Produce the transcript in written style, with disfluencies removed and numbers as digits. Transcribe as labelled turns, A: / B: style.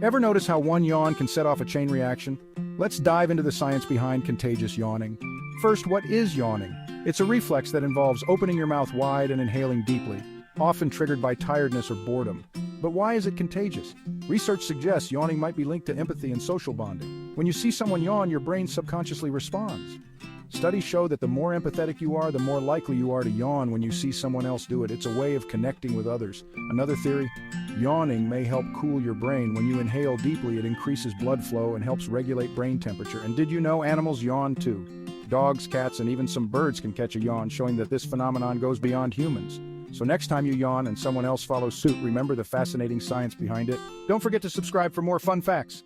A: Ever notice how one yawn can set off a chain reaction? Let's dive into the science behind contagious yawning. First, what is yawning? It's a reflex that involves opening your mouth wide and inhaling deeply, often triggered by tiredness or boredom. But why is it contagious? Research suggests yawning might be linked to empathy and social bonding. When you see someone yawn, your brain subconsciously responds. Studies show that the more empathetic you are, the more likely you are to yawn when you see someone else do it. It's a way of connecting with others. Another theory, yawning may help cool your brain. When you inhale deeply, it increases blood flow and helps regulate brain temperature. And did you know animals yawn too? Dogs, cats, and even some birds can catch a yawn, showing that this phenomenon goes beyond humans. So next time you yawn and someone else follows suit, remember the fascinating science behind it. Don't forget to subscribe for more fun facts.